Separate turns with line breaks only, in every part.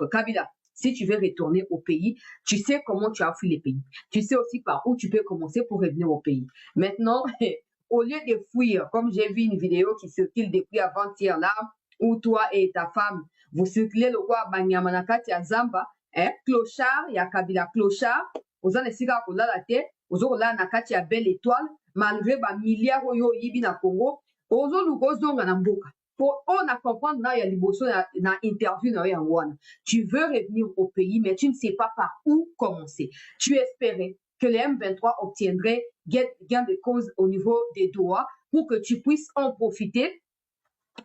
Kabila, si tu veux retourner au pays, tu sais comment tu as fui les pays. Tu sais aussi par où tu peux commencer pour revenir au pays. Maintenant, au lieu de fuir, comme j'ai vu une vidéo qui circule depuis avant-hier là, où toi et ta femme, vous circulez le roi Banyamanakati à Zamba, hein, clochard, il y a Kabila clochard, aux ans de Siga Kola la tête, aux autres là, Nakati a belle étoile, malgré ba milliards yo yibi na Congo, aux autres nous gosons na mboka. Pour on a comprendre là, il y a liboso na interview na wana. Tu veux revenir au pays, mais tu ne sais pas par où commencer. Tu espérais que les M23 obtiendraient gain de cause au niveau des doigts pour que tu puisses en profiter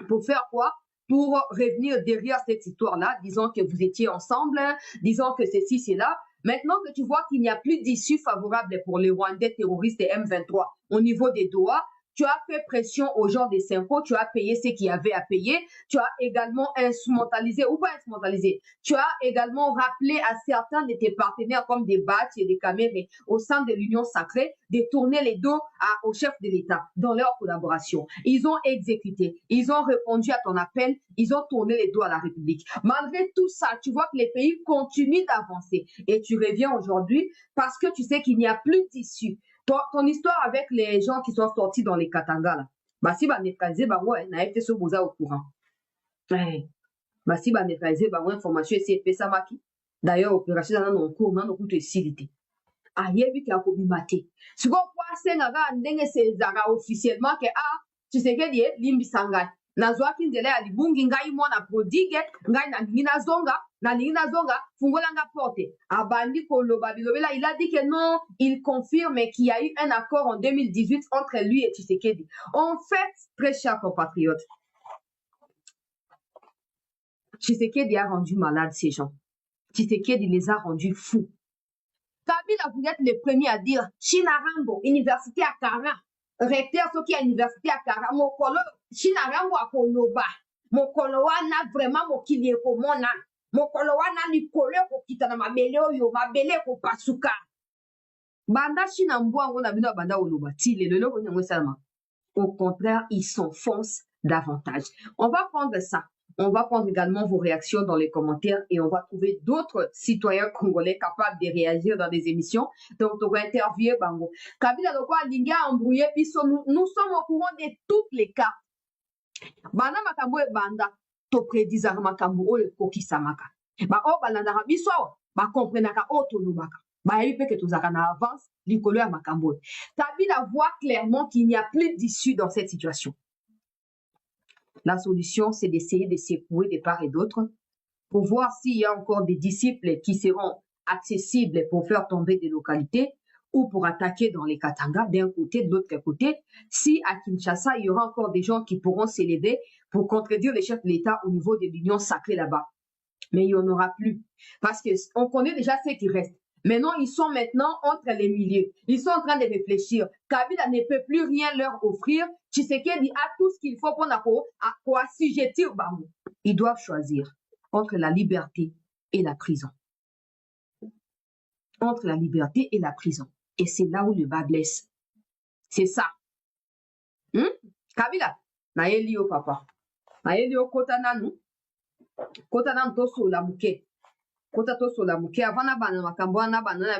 pour faire quoi? Pour revenir derrière cette histoire-là, disons que vous étiez ensemble, disons que ceci, c'est là. Maintenant que tu vois qu'il n'y a plus d'issue favorable pour les Rwandais terroristes et M23 au niveau des Doha, tu as fait pression aux gens des Synco, tu as payé ce qu'il y avait à payer, tu as également instrumentalisé ou pas instrumentalisé, tu as également rappelé à certains de tes partenaires comme des Batch et des Kaméré au sein de l'Union sacrée de tourner les dos au chef de l'État dans leur collaboration. Ils ont exécuté, ils ont répondu à ton appel, ils ont tourné les dos à la République. Malgré tout ça, tu vois que les pays continuent d'avancer et tu reviens aujourd'hui parce que tu sais qu'il n'y a plus d'issue. Ton histoire avec les gens qui sont sortis dans les Katanga, là, bah si bah neutraliser, bah ouais, n'a été ce boza au courant. Ouais. Bah si bah neutraliser, bah ouais, information c'est Pesamaki. D'ailleurs, opération dans nos cours, dans nos cours de civilité. Ayebi qui a kobimaté. Ce qu'on voit, c'est que officiellement que tu sais que die limbi sangai. Nazwa kinzele alibungi ngai mwana prodige ngai na ningina zonga fungola nga porte abandi koloba bilobela. Il a dit que non, il confirme qu'il y a eu un accord en 2018 entre lui et Tshisekedi. En fait, très chers compatriotes, Tshisekedi a rendu malade ces gens. Tshisekedi les a rendus fous. Kabila, vous êtes le premier à dire Chinarambo, université à Kara, recteur qui a université à Kara, mokolo Chinarambo à Koloba, mokolo wana vraiment mokili komona, mokolo wana likolo ko kitana mabele oyo mabele ko pasuka. Banda Chinambo ngona bino banda oloba ti le lelo bonyango salama. Au contraire, ils s'enfoncent davantage. On va prendre ça. On va prendre également vos réactions dans les commentaires et on va trouver d'autres citoyens congolais capables de réagir dans des émissions. Donc, on va interviewer Bango. Kabila Lokwa Linga embrouillé, puis nous sommes au courant de tous les cas. Banda makambo e banda, to prédisant makambo o le koki samaka. Ba o balanda rabiso, ba comprenaka o to lubaka. Ba yebi pe que tous na avance, likolo ya makambo. Kabila voit clairement qu'il n'y a plus d'issue dans cette situation. La solution, c'est d'essayer de secouer de part et d'autre pour voir s'il y a encore des disciples qui seront accessibles pour faire tomber des localités ou pour attaquer dans les Katanga d'un côté, de l'autre côté. Si à Kinshasa, il y aura encore des gens qui pourront s'élever pour contredire les chefs de l'État au niveau de l'Union sacrée là-bas. Mais il n'y en aura plus. Parce qu'on connaît déjà ce qui reste. Maintenant, ils sont maintenant entre les milieux. Ils sont en train de réfléchir. Kabila ne peut plus rien leur offrir. Tshisekedi a tout ce qu'il faut pour assujettir au Bamou. Ils doivent choisir entre la liberté et la prison. Entre la liberté et la prison. Et c'est là où le bas blesse. C'est ça. Kabila, naeli yo papa. Naeli yo kota nanu. Kota nanu toso la bouquet. Kota toso la bouquet. Avant na bana makambo na bana na